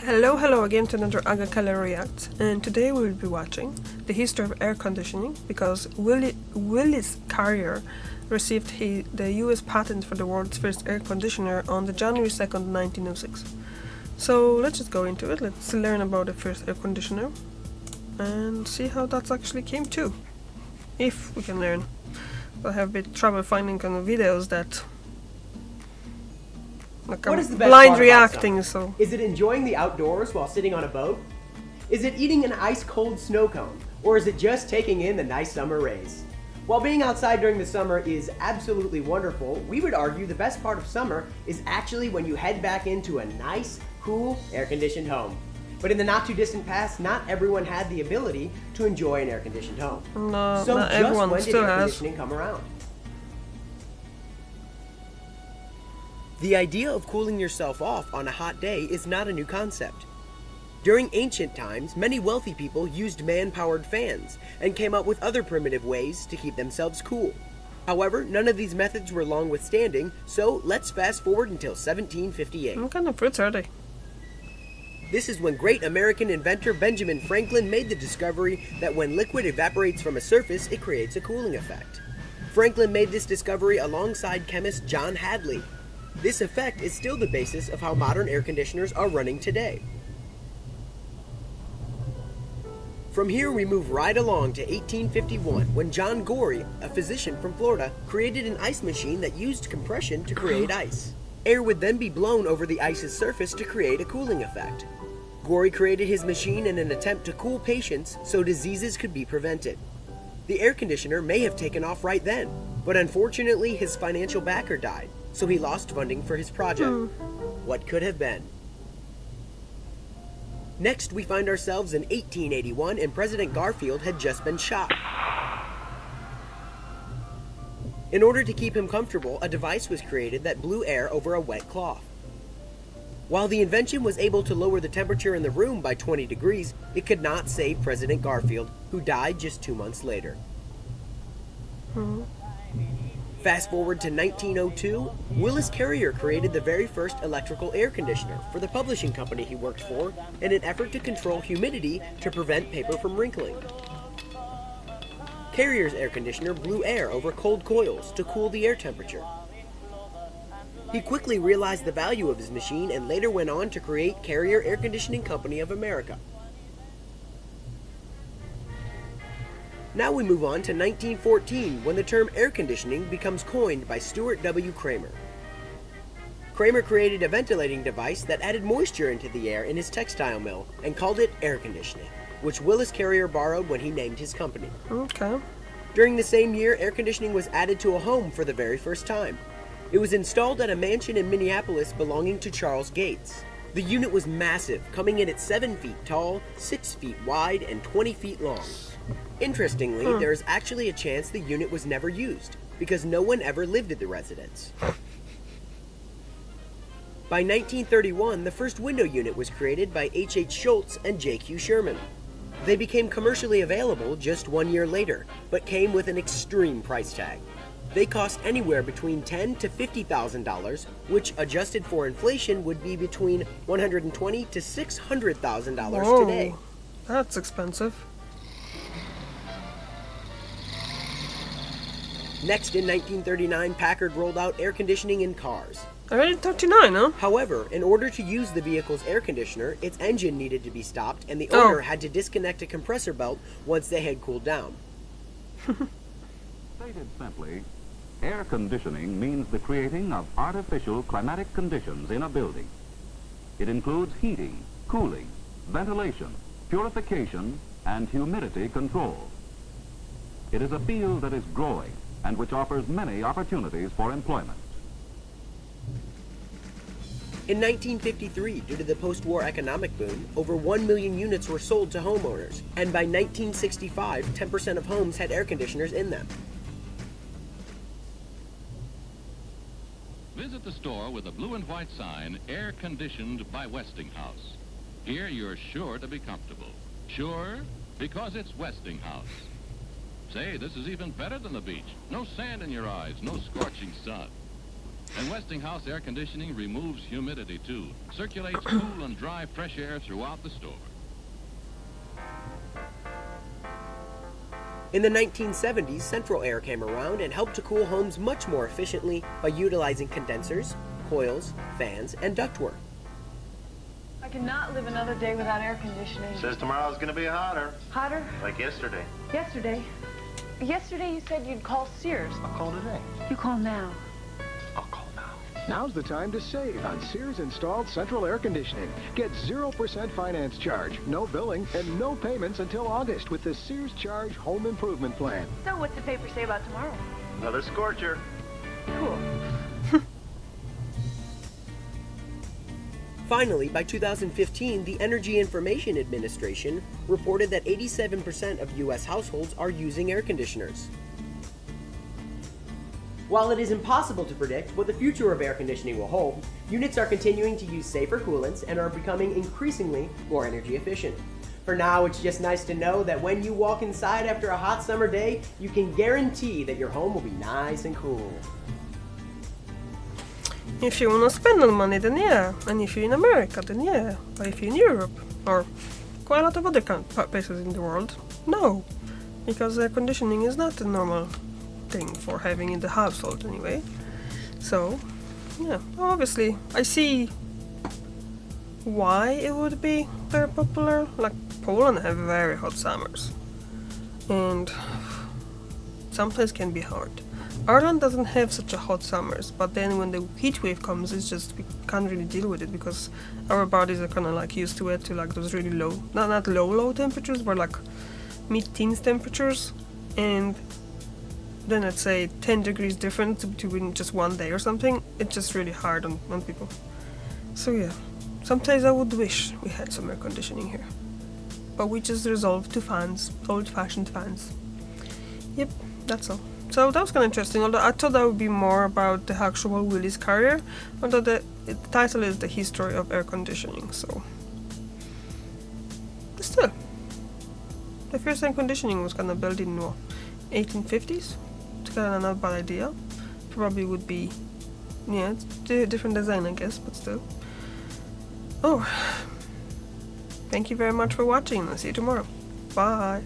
Hello again to another Agakala React, and today we will be watching the history of air conditioning because Willis Carrier received the US patent for the world's first air conditioner on the January 2nd, 1906. So let's just go into it. Let's learn about the first air conditioner and see how that actually came to, if we can learn. I have a bit trouble finding kind of videos that What is the best blind part reacting, about so Is it enjoying the outdoors while sitting on a boat? Is it eating an ice-cold snow cone? Or is it just taking in the nice summer rays? While being outside during the summer is absolutely wonderful, we would argue the best part of summer is actually when you head back into a nice, cool, air-conditioned home. But in the not-too-distant past, not everyone had the ability to enjoy an air-conditioned home. no, So not just everyone when did still air has. conditioning come around? The idea of cooling yourself off on a hot day is not a new concept. During ancient times, many wealthy people used man-powered fans and came up with other primitive ways to keep themselves cool. However, none of these methods were long withstanding, so let's fast forward until 1758. What kind of fruits are they? This is when great American inventor Benjamin Franklin made the discovery that when liquid evaporates from a surface, it creates a cooling effect. Franklin made this discovery alongside chemist John Hadley. This effect is still the basis of how modern air conditioners are running today. From here we move right along to 1851 when John Gorey, a physician from Florida, created an ice machine that used compression to create ice. Air would then be blown over the ice's surface to create a cooling effect. Gorey created his machine in an attempt to cool patients so diseases could be prevented. The air conditioner may have taken off right then, but unfortunately his financial backer died, so he lost funding for his project. What could have been? Next, we find ourselves in 1881 and President Garfield had just been shot. In order to keep him comfortable, a device was created that blew air over a wet cloth. While the invention was able to lower the temperature in the room by 20 degrees, it could not save President Garfield, who died just 2 months later. Fast forward to 1902, Willis Carrier created the very first electrical air conditioner for the publishing company he worked for in an effort to control humidity to prevent paper from wrinkling. Carrier's air conditioner blew air over cold coils to cool the air temperature. He quickly realized the value of his machine and later went on to create Carrier Air Conditioning Company of America. Now we move on to 1914 when the term air conditioning becomes coined by Stuart W. Kramer. Kramer created a ventilating device that added moisture into the air in his textile mill and called it air conditioning, which Willis Carrier borrowed when he named his company. Okay. During the same year, air conditioning was added to a home for the very first time. It was installed at a mansion in Minneapolis belonging to Charles Gates. The unit was massive, coming in at 7 feet tall, 6 feet wide, and 20 feet long. Interestingly, there is actually a chance the unit was never used, because no one ever lived at the residence. By 1931, the first window unit was created by H. Schultz and J.Q. Sherman. They became commercially available just 1 year later, but came with an extreme price tag. They cost anywhere between $10,000 to $50,000, which adjusted for inflation would be between $120,000 to $600,000 today. That's expensive. Next, in 1939, Packard rolled out air conditioning in cars. Already 39, huh? However, in order to use the vehicle's air conditioner, its engine needed to be stopped and the owner had to disconnect a compressor belt once they had cooled down. Stated simply, air conditioning means the creating of artificial climatic conditions in a building. It includes heating, cooling, ventilation, purification, and humidity control. It is a field that is growing and which offers many opportunities for employment. In 1953, due to the post-war economic boom, over 1 million units were sold to homeowners, and by 1965, 10% of homes had air conditioners in them. Visit the store with a blue and white sign, air conditioned by Westinghouse. Here you're sure to be comfortable. Sure, because it's Westinghouse. Say, this is even better than the beach. No sand in your eyes, no scorching sun. And Westinghouse air conditioning removes humidity too, circulates cool and dry fresh air throughout the store. In the 1970s, central air came around and helped to cool homes much more efficiently by utilizing condensers, coils, fans, and ductwork. I cannot live another day without air conditioning. Says tomorrow's gonna be hotter. Hotter? Like yesterday. Yesterday? Yesterday you said you'd call Sears. I'll call today. You call now. I'll call now. Now's the time to save on Sears installed central air conditioning. Get 0% finance charge, no billing, and no payments until August with the Sears Charge Home Improvement Plan. So what's the paper say about tomorrow? Another scorcher. Cool. Finally, by 2015, the Energy Information Administration reported that 87% of U.S. households are using air conditioners. While it is impossible to predict what the future of air conditioning will hold, units are continuing to use safer coolants and are becoming increasingly more energy efficient. For now, it's just nice to know that when you walk inside after a hot summer day, you can guarantee that your home will be nice and cool. If you wanna spend on money, then yeah. And if you're in America, then yeah. But if you're in Europe, or quite a lot of other places in the world, no. Because air conditioning is not a normal thing for having in the household anyway. So, yeah. Obviously, I see why it would be very popular. Like, Poland have very hot summers. And sometimes can be hard. Ireland doesn't have such a hot summers, but then when the heat wave comes, it's just we can't really deal with it because our bodies are kind of like used to it, to like those really low, not low temperatures, but like mid-teens temperatures, and then let's say 10 degrees difference between just one day or something. It's just really hard on people. So yeah, sometimes I would wish we had some air conditioning here, but we just resolved to fans, old-fashioned fans. Yep, that's all. So that was kind of interesting, although I thought that would be more about the actual Willis Carrier, although the title is The History of Air Conditioning, so... But still, the first air conditioning was kind of built in, what, 1850s? It's kind of not a bad idea. Probably would be, yeah, it's a different design, I guess, but still. Oh, thank you very much for watching, and I'll see you tomorrow. Bye!